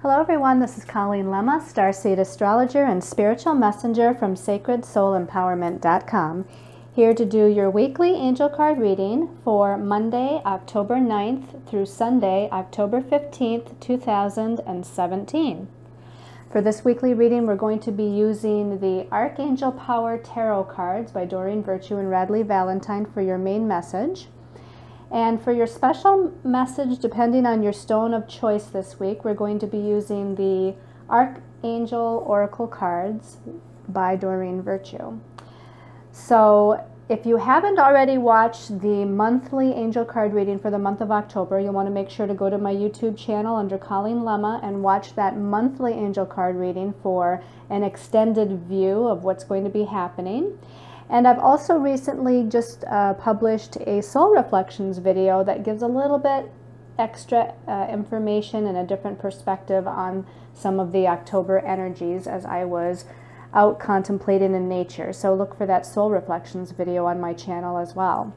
Hello everyone, this is Colleen Lemma, Starseed Astrologer and Spiritual Messenger from SacredSoulEmpowerment.com, here to do your weekly angel card reading for Monday, October 9th through Sunday, October 15th, 2017. For this weekly reading, we're going to be using the Archangel Power Tarot cards by Doreen Virtue and Radley Valentine for your main message. And for your special message, depending on your stone of choice this week, we're going to be using the Archangel Oracle cards by Doreen Virtue. So if you haven't already watched the monthly angel card reading for the month of October, you'll want to make sure to go to my YouTube channel under Colleen Lemma and watch that monthly angel card reading for an extended view of what's going to be happening. And I've also recently just published a Soul Reflections video that gives a little bit extra information and a different perspective on some of the October energies as I was out contemplating in nature. So look for that Soul Reflections video on my channel as well.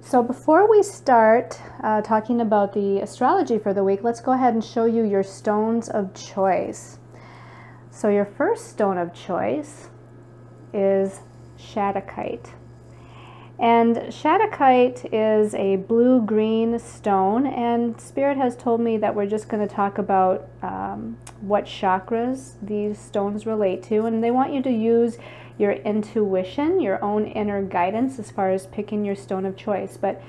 So before we start talking about the astrology for the week, let's go ahead and show you your stones of choice. So your first stone of choice is Shadakite. And Shadakite is a blue-green stone, and Spirit has told me that we're just going to talk about what chakras these stones relate to, and they want you to use your intuition, your own inner guidance as far as picking your stone of choice. But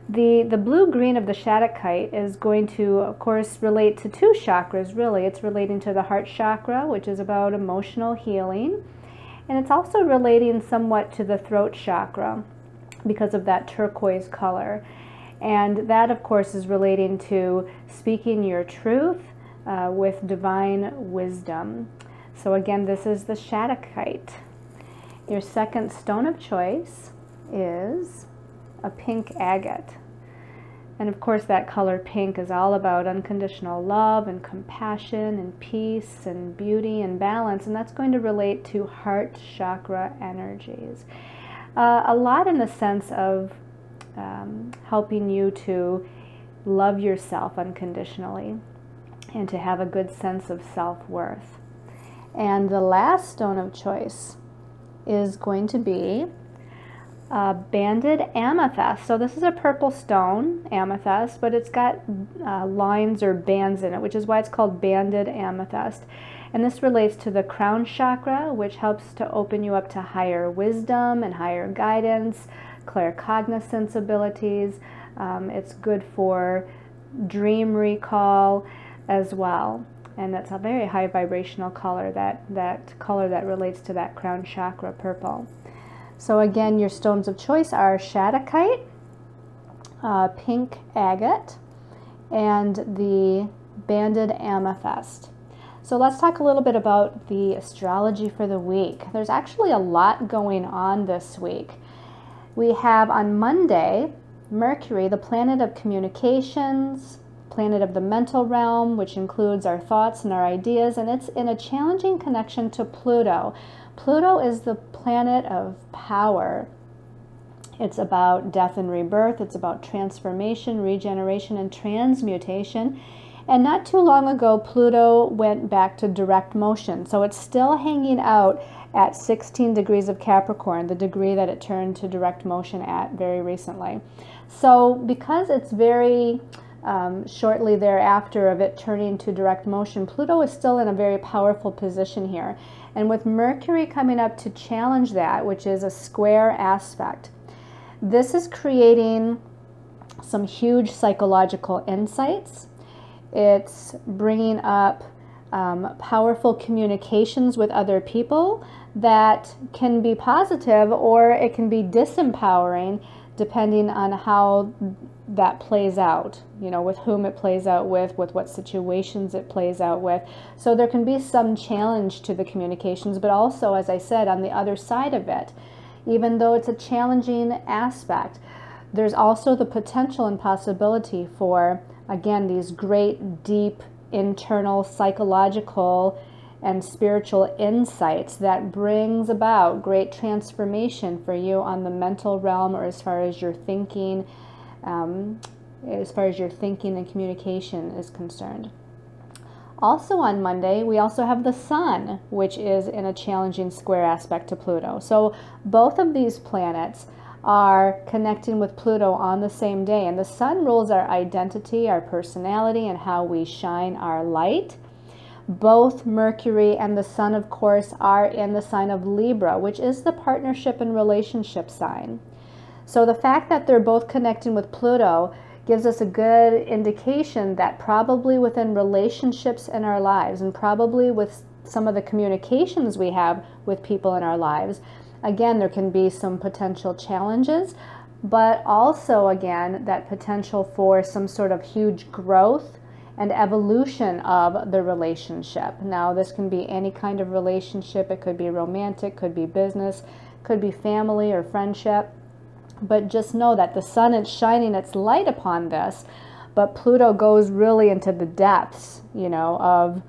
the blue-green of the Shadakite is going to, of course, relate to two chakras, really. It's relating to the heart chakra, which is about emotional healing. And it's also relating somewhat to the throat chakra because of that turquoise color. And that, of course, is relating to speaking your truth with divine wisdom. So again, this is the Shadakite. Your second stone of choice is a pink agate. And of course, that color pink is all about unconditional love and compassion and peace and beauty and balance. And that's going to relate to heart chakra energies. A lot in the sense of helping you to love yourself unconditionally and to have a good sense of self-worth. And the last stone of choice is going to be banded amethyst. So this is a purple stone, amethyst, but it's got lines or bands in it, which is why it's called banded amethyst. And this relates to the crown chakra, which helps to open you up to higher wisdom and higher guidance, claircognizance abilities. It's good for dream recall as well. And that's a very high vibrational color, that color that relates to that crown chakra, purple. So again, your stones of choice are Shadakite, pink agate, and the banded amethyst. So let's talk a little bit about the astrology for the week. There's actually a lot going on this week. We have on Monday, Mercury, the planet of communications, planet of the mental realm, which includes our thoughts and our ideas, and it's in a challenging connection to Pluto. Pluto is the planet of power. It's about death and rebirth. It's about transformation, regeneration, and transmutation. And not too long ago, Pluto went back to direct motion. So it's still hanging out at 16 degrees of Capricorn, the degree that it turned to direct motion at very recently. So because it's very shortly thereafter of it turning to direct motion, Pluto is still in a very powerful position here. And with Mercury coming up to challenge that, which is a square aspect, this is creating some huge psychological insights. It's bringing up powerful communications with other people that can be positive, or it can be disempowering depending on how that plays out, you know, with whom it plays out with what situations it plays out with. So there can be some challenge to the communications, but also, as I said, on the other side of it, even though it's a challenging aspect, there's also the potential and possibility for, again, these great, deep, internal, psychological, and spiritual insights that brings about great transformation for you on the mental realm, or as far as your thinking, and communication is concerned. Also on Monday, we also have the Sun, which is in a challenging square aspect to Pluto. So both of these planets are connecting with Pluto on the same day. And the Sun rules our identity, our personality, and how we shine our light. Both Mercury and the Sun, of course, are in the sign of Libra, which is the partnership and relationship sign. So the fact that they're both connecting with Pluto gives us a good indication that probably within relationships in our lives, and probably with some of the communications we have with people in our lives, again, there can be some potential challenges, but also, again, that potential for some sort of huge growth and evolution of the relationship. Now, this can be any kind of relationship. It could be romantic, could be business, could be family or friendship. But just know that the Sun is shining its light upon this, but Pluto goes really into the depths, you know, of,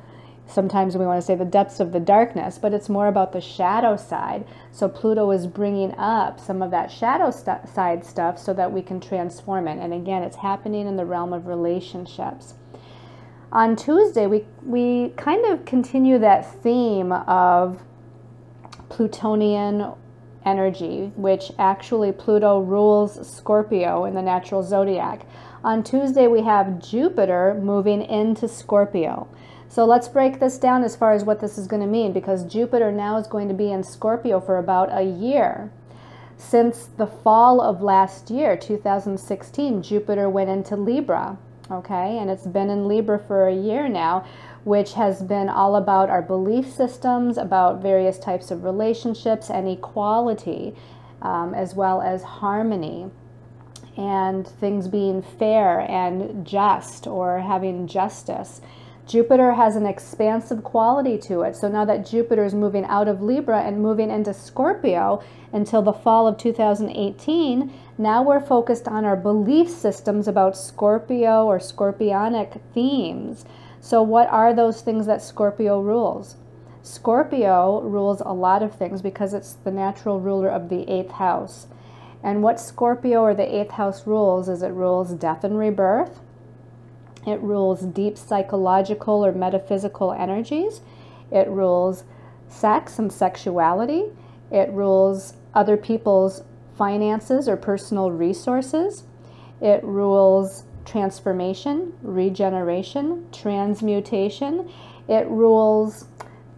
sometimes we want to say the depths of the darkness, but it's more about the shadow side. So Pluto is bringing up some of that shadow side stuff so that we can transform it. And again, it's happening in the realm of relationships. On Tuesday, we kind of continue that theme of Plutonian energy, which actually Pluto rules Scorpio in the natural zodiac. On Tuesday, we have Jupiter moving into Scorpio. So let's break this down as far as what this is going to mean, because Jupiter now is going to be in Scorpio for about a year. Since the fall of last year, 2016, Jupiter went into Libra, okay? And it's been in Libra for a year now, which has been all about our belief systems, about various types of relationships and equality, as well as harmony, and things being fair and just, or having justice. Jupiter has an expansive quality to it. So now that Jupiter is moving out of Libra and moving into Scorpio until the fall of 2018, now we're focused on our belief systems about Scorpio or scorpionic themes. So what are those things that Scorpio rules? Scorpio rules a lot of things because it's the natural ruler of the 8th house. And what Scorpio or the 8th house rules is it rules death and rebirth. It rules deep psychological or metaphysical energies. It rules sex and sexuality. It rules other people's finances or personal resources. It rules transformation, regeneration, transmutation. It rules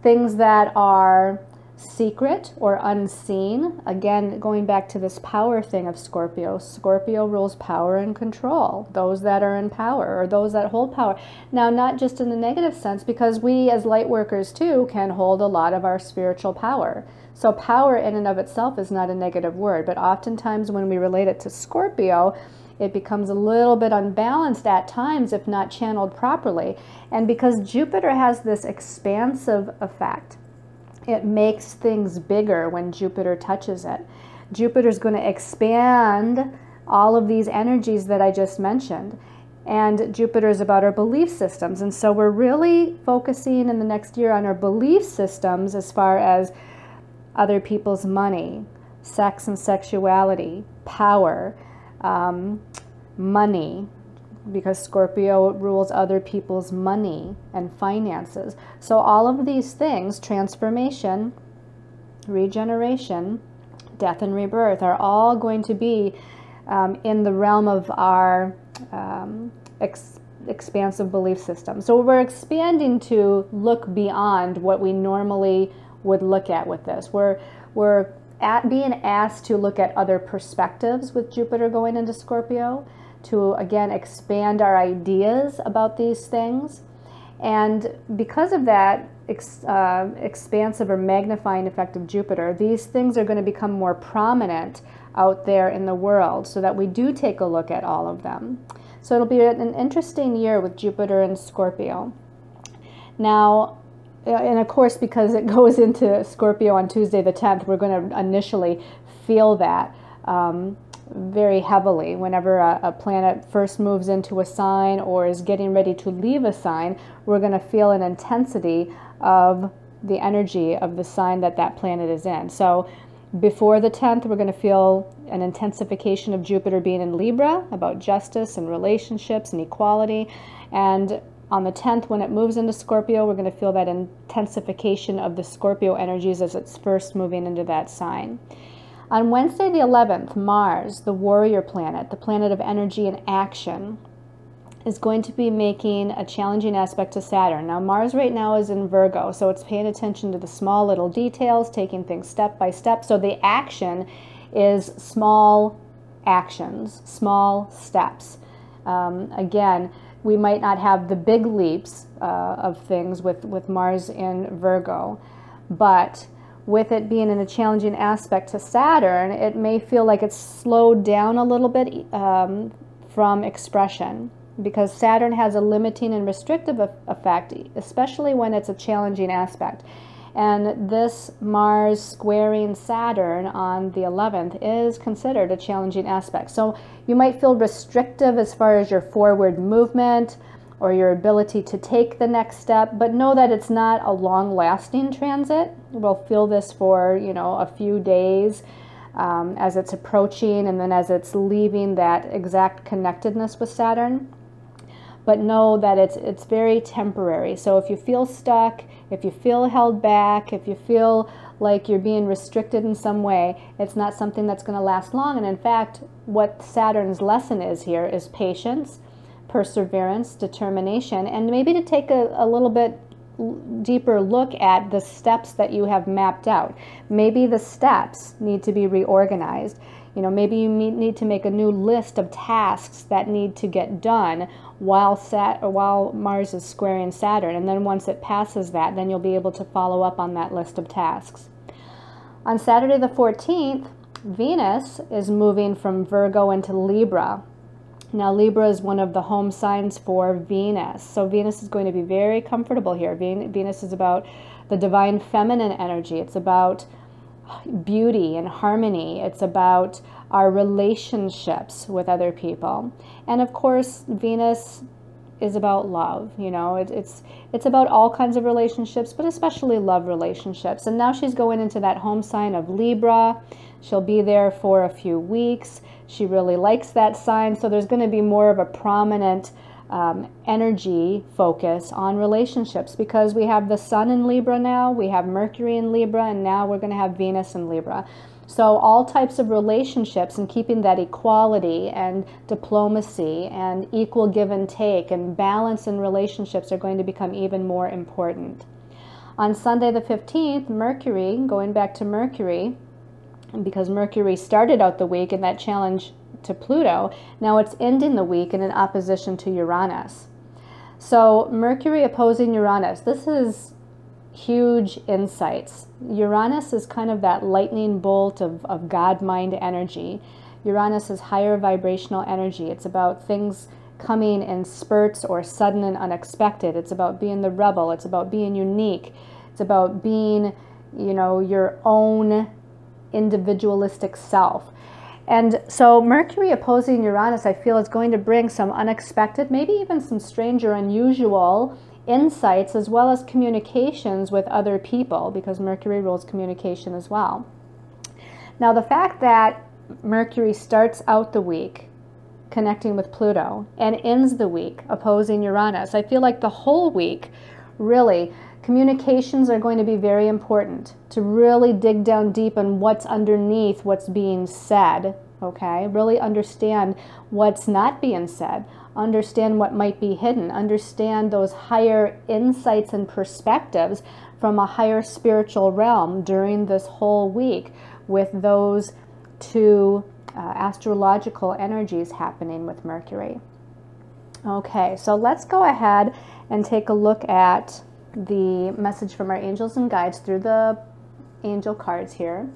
things that are secret or unseen. Again, going back to this power thing of Scorpio, Scorpio rules power and control, those that are in power or those that hold power. Now, not just in the negative sense, because we as light workers too can hold a lot of our spiritual power. So power in and of itself is not a negative word, but oftentimes when we relate it to Scorpio, it becomes a little bit unbalanced at times if not channeled properly. And because Jupiter has this expansive effect, it makes things bigger when Jupiter touches it. Jupiter's going to expand all of these energies that I just mentioned. And Jupiter is about our belief systems. And so we're really focusing in the next year on our belief systems as far as other people's money, sex and sexuality, power, money, because Scorpio rules other people's money and finances. So all of these things, transformation, regeneration, death and rebirth, are all going to be in the realm of our expansive belief system. So we're expanding to look beyond what we normally would look at with this. We're being asked to look at other perspectives with Jupiter going into Scorpio, to again expand our ideas about these things. And because of that expansive or magnifying effect of Jupiter, these things are going to become more prominent out there in the world so that we do take a look at all of them. So it'll be an interesting year with Jupiter and Scorpio. Now, and of course, because it goes into Scorpio on Tuesday the 10th, we're going to initially feel that very heavily. Whenever a planet first moves into a sign or is getting ready to leave a sign, we're going to feel an intensity of the energy of the sign that that planet is in. So before the 10th, we're going to feel an intensification of Jupiter being in Libra, about justice and relationships and equality. And On the 10th, when it moves into Scorpio, we're going to feel that intensification of the Scorpio energies as it's first moving into that sign. On Wednesday the 11th, Mars, the warrior planet, the planet of energy and action, is going to be making a challenging aspect to Saturn. Now, Mars right now is in Virgo, so it's paying attention to the small little details, taking things step by step. So the action is small actions, small steps. Again, we might not have the big leaps of things with Mars in Virgo, but with it being in a challenging aspect to Saturn, it may feel like it's slowed down a little bit from expression, because Saturn has a limiting and restrictive effect, especially when it's a challenging aspect. And this Mars squaring Saturn on the 11th is considered a challenging aspect. So you might feel restrictive as far as your forward movement or your ability to take the next step, but know that it's not a long-lasting transit. We'll feel this for, a few days as it's approaching, and then as it's leaving that exact connectedness with Saturn. But know that it's very temporary. So if you feel stuck, if you feel held back, if you feel like you're being restricted in some way, it's not something that's going to last long. And in fact, what Saturn's lesson is here is patience, perseverance, determination, and maybe to take a little bit deeper look at the steps that you have mapped out. Maybe the steps need to be reorganized. Maybe you need to make a new list of tasks that need to get done while Mars is squaring Saturn. And then once it passes that, then you'll be able to follow up on that list of tasks. On Saturday the 14th, Venus is moving from Virgo into Libra. Now, Libra is one of the home signs for Venus. So Venus is going to be very comfortable here. Venus is about the divine feminine energy. It's about beauty and harmony. It's about our relationships with other people. And of course, Venus is about love. It's about all kinds of relationships, but especially love relationships. And now she's going into that home sign of Libra. She'll be there for a few weeks. She really likes that sign, so there's going to be more of a prominent energy focus on relationships, because we have the Sun in Libra now, we have Mercury in Libra, and now we're going to have Venus in Libra. So all types of relationships, and keeping that equality and diplomacy and equal give and take and balance in relationships are going to become even more important. On Sunday the 15th, Mercury, going back to Mercury, because Mercury started out the week in that challenge to Pluto, now it's ending the week in an opposition to Uranus. So Mercury opposing Uranus, this is huge insights. Uranus is kind of that lightning bolt of God mind energy. Uranus is higher vibrational energy. It's about things coming in spurts or sudden and unexpected. It's about being the rebel. It's about being unique. It's about being, your own individualistic self. And so Mercury opposing Uranus, I feel, is going to bring some unexpected, maybe even some strange or unusual insights, as well as communications with other people, because Mercury rules communication as well. Now, the fact that Mercury starts out the week connecting with Pluto and ends the week opposing Uranus, I feel like the whole week, really, communications are going to be very important, to really dig down deep on what's underneath what's being said, okay? Really understand what's not being said, understand what might be hidden, understand those higher insights and perspectives from a higher spiritual realm during this whole week, with those two astrological energies happening with Mercury. Okay, so let's go ahead and take a look at the message from our angels and guides through the angel cards here.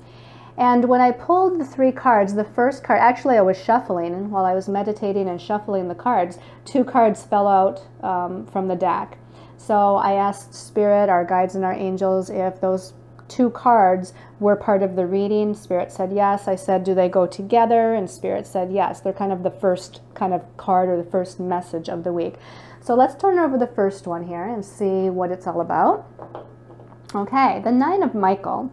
And when I pulled the 3 cards, the first card, actually I was shuffling, and while I was meditating and shuffling the cards, 2 cards fell out from the deck. So I asked Spirit, our guides and our angels, if those 2 cards were part of the reading. Spirit said yes. I said, do they go together? And Spirit said yes. They're kind of the first kind of card, or the first message of the week. So let's turn over the first one here and see what it's all about. Okay, the 9 of Michael.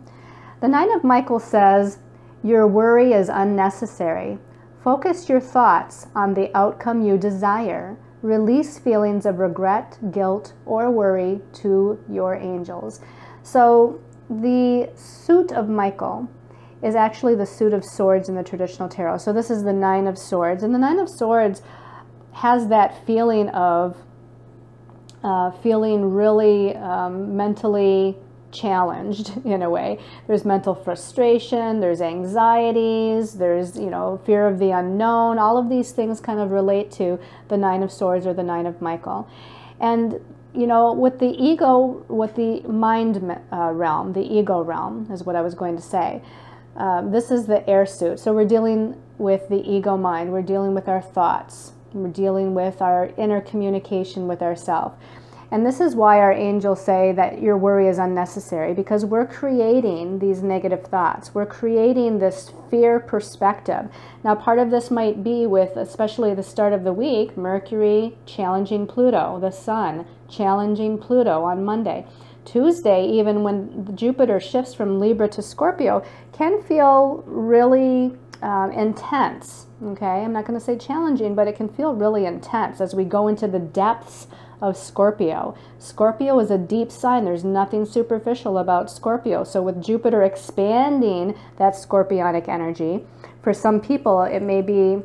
The 9 of Michael says, your worry is unnecessary. Focus your thoughts on the outcome you desire. Release feelings of regret, guilt, or worry to your angels. So the suit of Michael is actually the suit of swords in the traditional tarot. So this is the Nine of Swords. And the Nine of Swords has that feeling of feeling really mentally challenged in a way. There's mental frustration, there's anxieties, there's, you know, fear of the unknown. All of these things kind of relate to the Nine of Swords or the Nine of Michael. And, you know, with the ego, with the mind realm, the ego realm is what I was going to say. This is the air suit. So we're dealing with the ego mind. We're dealing with our thoughts. We're dealing with our inner communication with ourselves. And this is why our angels say that your worry is unnecessary, because we're creating these negative thoughts. We're creating this fear perspective. Now, part of this might be with, especially the start of the week, Mercury challenging Pluto, the Sun challenging Pluto on Monday. Tuesday, even when Jupiter shifts from Libra to Scorpio, can feel really intense. Okay, I'm not going to say challenging, but it can feel really intense as we go into the depths of Scorpio. Scorpio is a deep sign. There's nothing superficial about Scorpio. So with Jupiter expanding that scorpionic energy, for some people it may be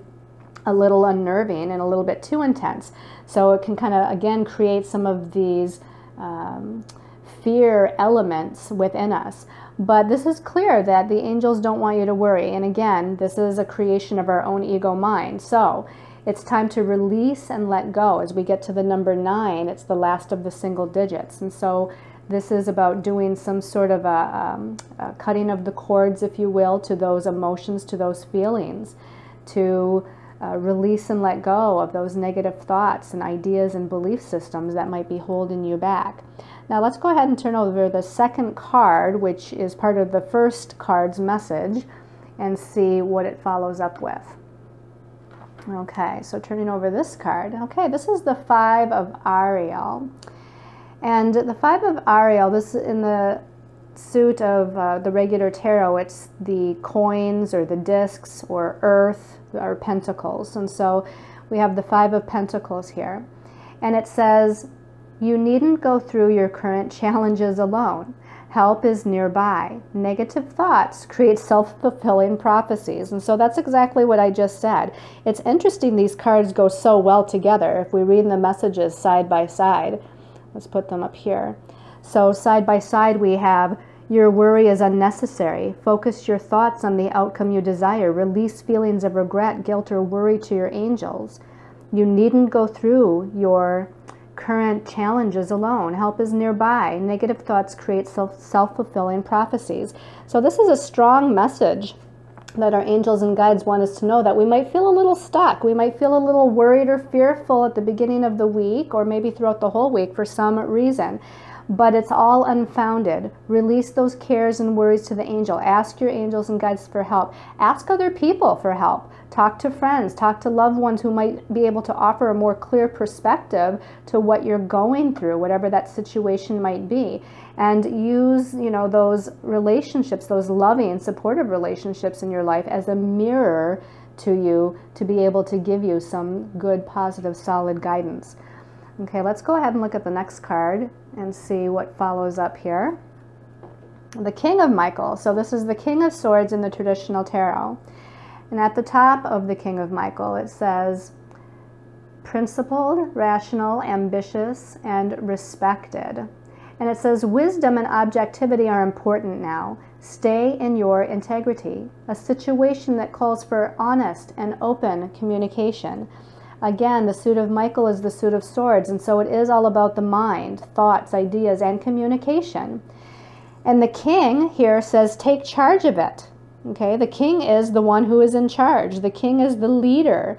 a little unnerving and a little bit too intense. So it can kind of, again, create some of these fear elements within us. But this is clear that the angels don't want you to worry. And again, this is a creation of our own ego mind. So it's time to release and let go. As we get to the number 9, it's the last of the single digits. And so this is about doing some sort of a cutting of the cords, if you will, to those emotions, to those feelings, to release and let go of those negative thoughts and ideas and belief systems that might be holding you back. Now let's go ahead and turn over the second card, which is part of the first card's message, and see what it follows up with. Okay, so turning over this card. Okay, this is the Five of Ariel. And the Five of Ariel, this is in the suit of the regular tarot, it's the coins or the discs or earth or pentacles. And so we have the Five of Pentacles here. And it says, you needn't go through your current challenges alone. Help is nearby. Negative thoughts create self-fulfilling prophecies. And so that's exactly what I just said. It's interesting these cards go so well together. If we read the messages side by side, let's put them up here. So side by side we have, your worry is unnecessary. Focus your thoughts on the outcome you desire. Release feelings of regret, guilt, or worry to your angels. You needn't go through your current challenges alone. Help is nearby. Negative thoughts create self-fulfilling prophecies. So this is a strong message that our angels and guides want us to know, that we might feel a little stuck. We might feel a little worried or fearful at the beginning of the week, or maybe throughout the whole week for some reason. But it's all unfounded. Release those cares and worries to the angel. Ask your angels and guides for help. Ask other people for help. Talk to friends. Talk to loved ones who might be able to offer a more clear perspective to what you're going through, whatever that situation might be. And use, you know, those relationships, those loving, supportive relationships in your life as a mirror to you, to be able to give you some good, positive, solid guidance. Okay, let's go ahead and look at the next card and see what follows up here. The King of Michael. So this is the King of Swords in the traditional tarot. And at the top of the King of Michael, it says, principled, rational, ambitious, and respected. And it says, wisdom and objectivity are important now. Stay in your integrity. A situation that calls for honest and open communication. Again, the suit of Michael is the suit of swords, and so it is all about the mind, thoughts, ideas, and communication. And the king here says, take charge of it. Okay, the king is the one who is in charge. The king is the leader.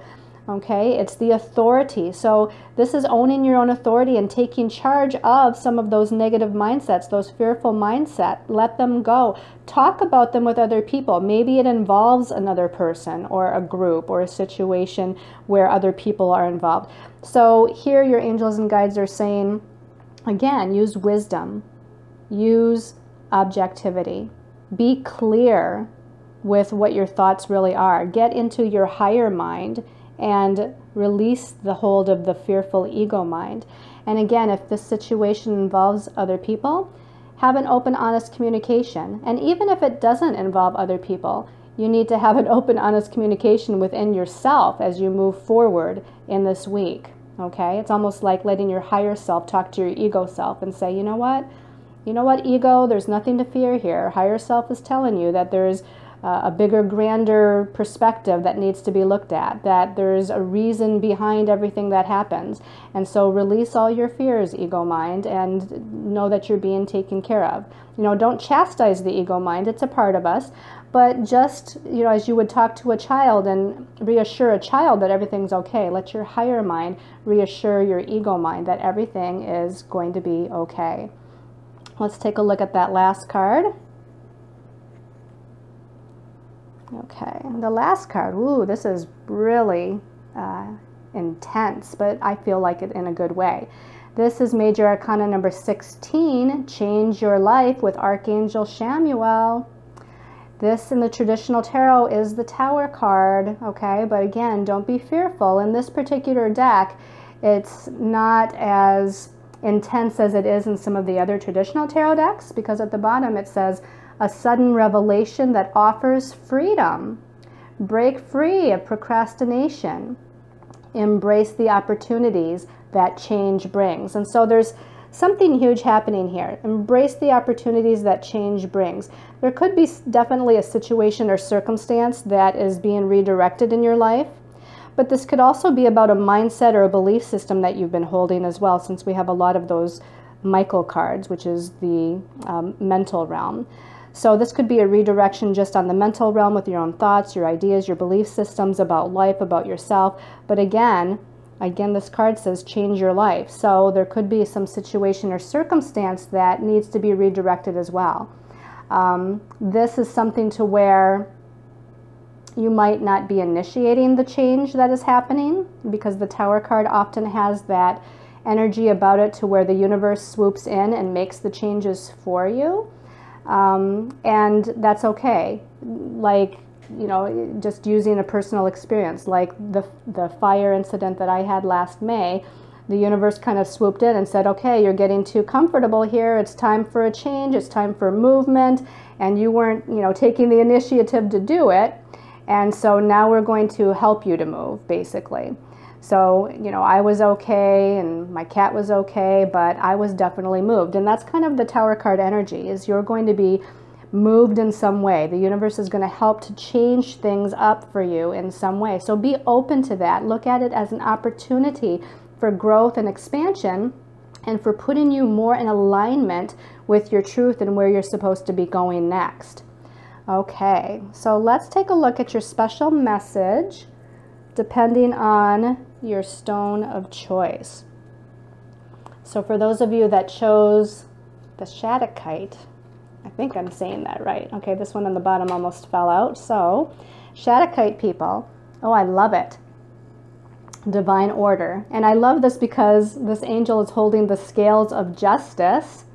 Okay, it's the authority. So this is owning your own authority and taking charge of some of those negative mindsets, those fearful mindset. Let them go. Talk about them with other people. Maybe it involves another person or a group or a situation where other people are involved. So here your angels and guides are saying, again, use wisdom, use objectivity, be clear with what your thoughts really are. Get into your higher mind and Release the hold of the fearful ego mind. And again, if this situation involves other people, have an open, honest communication. And even if it doesn't involve other people, you need to have an open, honest communication within yourself as you move forward in this week. Okay? It's almost like letting your higher self talk to your ego self and say, you know what? You know what, ego? There's nothing to fear here. Higher self is telling you that there's a bigger, grander perspective that needs to be looked at, that there's a reason behind everything that happens. And so release all your fears, ego mind, and know that you're being taken care of. You know, don't chastise the ego mind. It's a part of us. But just, you know, as you would talk to a child and reassure a child that everything's okay, let your higher mind reassure your ego mind that everything is going to be okay. Let's take a look at that last card. Okay, the last card, ooh, this is really intense, but I feel like it in a good way. This is Major Arcana number 16, Change Your Life with Archangel Chamuel. This in the traditional tarot is the Tower card, okay? But again, don't be fearful. In this particular deck, it's not as intense as it is in some of the other traditional tarot decks, because at the bottom it says, a sudden revelation that offers freedom. Break free of procrastination. Embrace the opportunities that change brings. And so there's something huge happening here. Embrace the opportunities that change brings. There could be definitely a situation or circumstance that is being redirected in your life, but this could also be about a mindset or a belief system that you've been holding as well, since we have a lot of those Michael cards, which is the mental realm. So this could be a redirection just on the mental realm with your own thoughts, your ideas, your belief systems about life, about yourself. But again, this card says change your life. So there could be some situation or circumstance that needs to be redirected as well. This is something to where you might not be initiating the change that is happening, because the Tower card often has that energy about it to where the universe swoops in and makes the changes for you. And that's okay. Like, you know, just using a personal experience, like the fire incident that I had last May, the universe kind of swooped in and said, okay, you're getting too comfortable here. It's time for a change. It's time for movement. And you weren't, you know, taking the initiative to do it. And so now we're going to help you to move, basically. So, you know, I was okay and my cat was okay, but I was definitely moved. And that's kind of the Tower card energy, is you're going to be moved in some way. The universe is going to help to change things up for you in some way. So be open to that. Look at it as an opportunity for growth and expansion, and for putting you more in alignment with your truth and where you're supposed to be going next. Okay, so let's take a look at your special message depending on your stone of choice. So for those of you that chose the Shattuckite, I think I'm saying that right. Okay, this one on the bottom almost fell out. So Shattuckite people, oh, I love it. Divine order. And I love this because this angel is holding the scales of justice,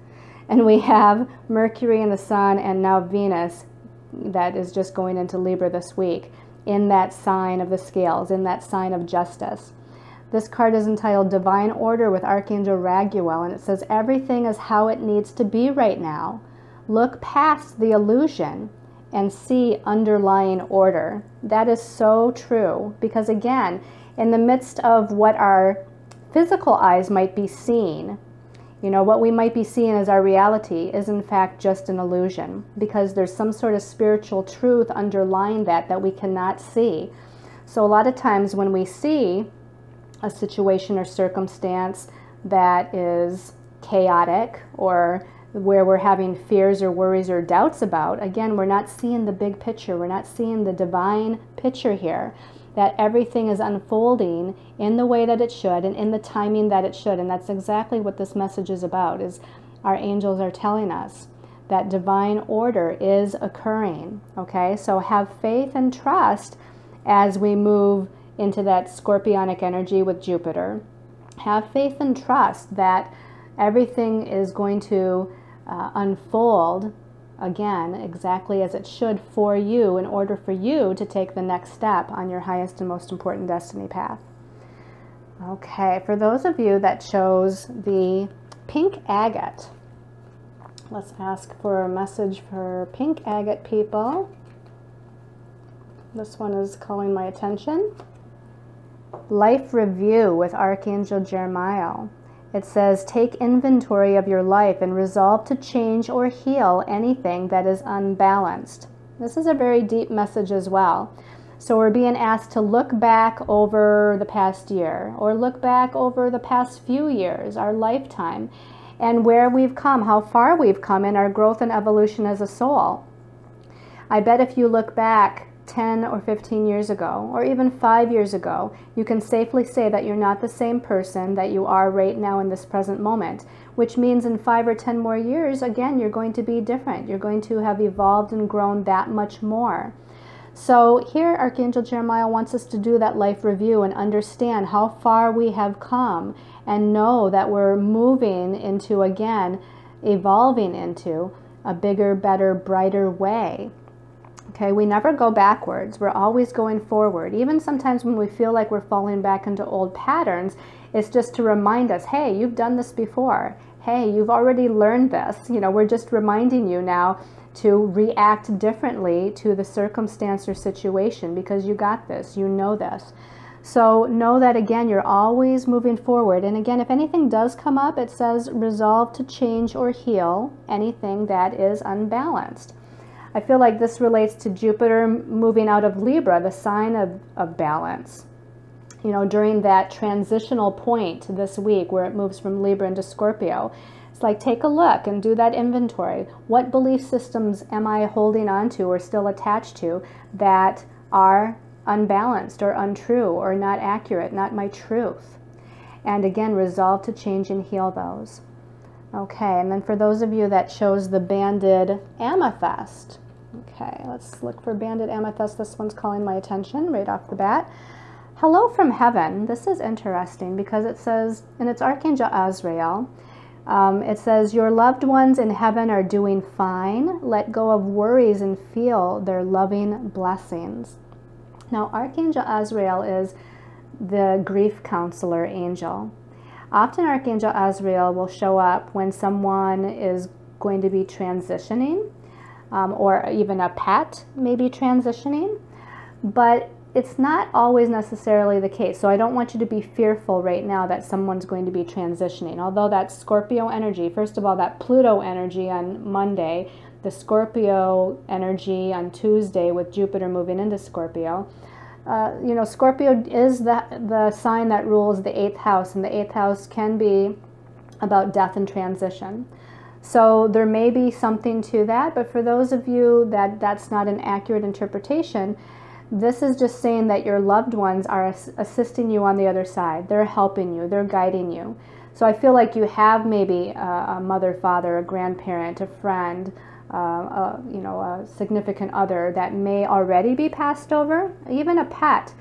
and we have Mercury and the Sun and now Venus that is just going into Libra this week in that sign of the scales, in that sign of justice. This card is entitled Divine Order with Archangel Raguel, and it says everything is how it needs to be right now. Look past the illusion and see underlying order. That is so true, because again, in the midst of what our physical eyes might be seeing, you know, what we might be seeing as our reality is in fact just an illusion, because there's some sort of spiritual truth underlying that we cannot see. So a lot of times when we see a situation or circumstance that is chaotic, or where we're having fears or worries or doubts about, again, we're not seeing the big picture. We're not seeing the divine picture here, that everything is unfolding in the way that it should and in the timing that it should. And that's exactly what this message is about, is our angels are telling us that divine order is occurring, okay? So have faith and trust as we move into that scorpionic energy with Jupiter. Have faith and trust that everything is going to unfold, again, exactly as it should for you, in order for you to take the next step on your highest and most important destiny path. Okay, for those of you that chose the pink agate, let's ask for a message for pink agate people. This one is calling my attention. Life review with Archangel Jeremiah. It says, take inventory of your life and resolve to change or heal anything that is unbalanced. This is a very deep message as well. So we're being asked to look back over the past year, or look back over the past few years, our lifetime, and where we've come, how far we've come in our growth and evolution as a soul. I bet if you look back 10 or 15 years ago, or even 5 years ago, you can safely say that you're not the same person that you are right now in this present moment, which means in 5 or 10 more years, again, you're going to be different. You're going to have evolved and grown that much more. So here, Archangel Jeremiah wants us to do that life review and understand how far we have come and know that we're moving into, again, evolving into a bigger, better, brighter way. Okay, we never go backwards. We're always going forward. Even sometimes when we feel like we're falling back into old patterns, it's just to remind us, hey, you've done this before. Hey, you've already learned this. You know, we're just reminding you now to react differently to the circumstance or situation because you got this, you know this. So know that, again, you're always moving forward. And again, if anything does come up, it says resolve to change or heal anything that is unbalanced. I feel like this relates to Jupiter moving out of Libra, the sign of balance. You know, during that transitional point this week where it moves from Libra into Scorpio, it's like, take a look and do that inventory. What belief systems am I holding on to or still attached to that are unbalanced or untrue or not accurate, not my truth? And again, resolve to change and heal those. Okay, and then for those of you that chose the banded amethyst, okay, let's look for banded amethyst. This one's calling my attention right off the bat. Hello from heaven. This is interesting because it says, and it's Archangel Azrael, it says, your loved ones in heaven are doing fine. Let go of worries and feel their loving blessings. Now, Archangel Azrael is the grief counselor angel. Often Archangel Azrael will show up when someone is going to be transitioning, or even a pet may be transitioning, but it's not always necessarily the case. So I don't want you to be fearful right now that someone's going to be transitioning. Although that Scorpio energy, first of all, that Pluto energy on Monday, the Scorpio energy on Tuesday with Jupiter moving into Scorpio, you know, Scorpio is the sign that rules the 8th house, and the 8th house can be about death and transition. So there may be something to that, but for those of you that that's not an accurate interpretation, this is just saying that your loved ones are assisting you on the other side. They're helping you. They're guiding you. So I feel like you have maybe a mother, father, a grandparent, a friend, you know, a significant other that may already be passed over, even a pet,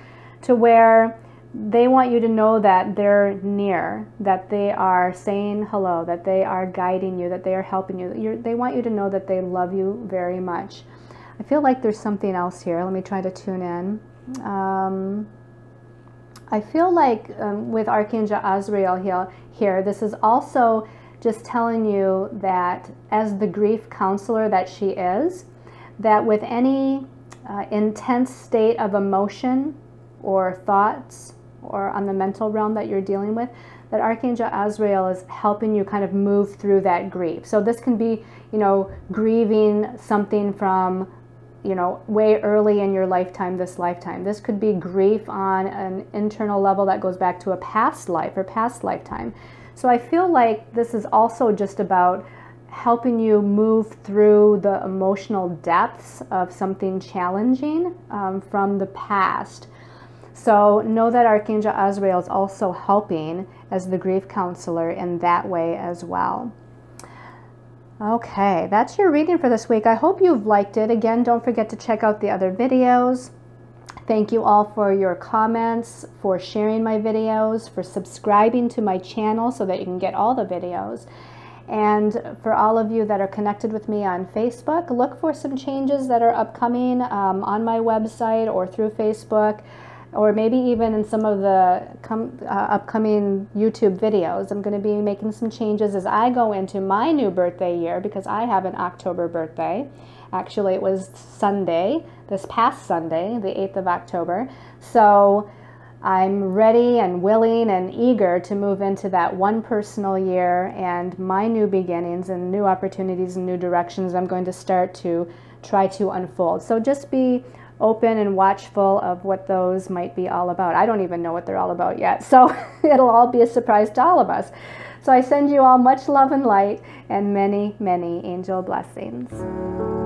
to where they want you to know that they're near, that they are saying hello, that they are guiding you, that they are helping you. They want you to know that they love you very much. I feel like there's something else here. Let me try to tune in. I feel like with Archangel Azrael here, this is also just telling you that as the grief counselor that she is, that with any intense state of emotion or thoughts or on the mental realm that you're dealing with, that Archangel Azrael is helping you kind of move through that grief. So this can be, you know, grieving something from, you know, way early in your lifetime, this lifetime. This could be grief on an internal level that goes back to a past life or past lifetime. So I feel like this is also just about helping you move through the emotional depths of something challenging from the past. So know that Archangel Azrael is also helping as the grief counselor in that way as well. Okay, that's your reading for this week. I hope you've liked it. Again, don't forget to check out the other videos. Thank you all for your comments, for sharing my videos, for subscribing to my channel so that you can get all the videos. And for all of you that are connected with me on Facebook, look for some changes that are upcoming on my website or through Facebook. or maybe even in some of the upcoming YouTube videos. I'm going to be making some changes as I go into my new birthday year, because I have an October birthday. Actually, it was Sunday, this past Sunday, the 8th of October. So I'm ready and willing and eager to move into that one personal year and my new beginnings and new opportunities and new directions I'm going to start to try to unfold. So just be open and watchful of what those might be all about. I don't even know what they're all about yet, so it'll all be a surprise to all of us. So I send you all much love and light and many, many angel blessings.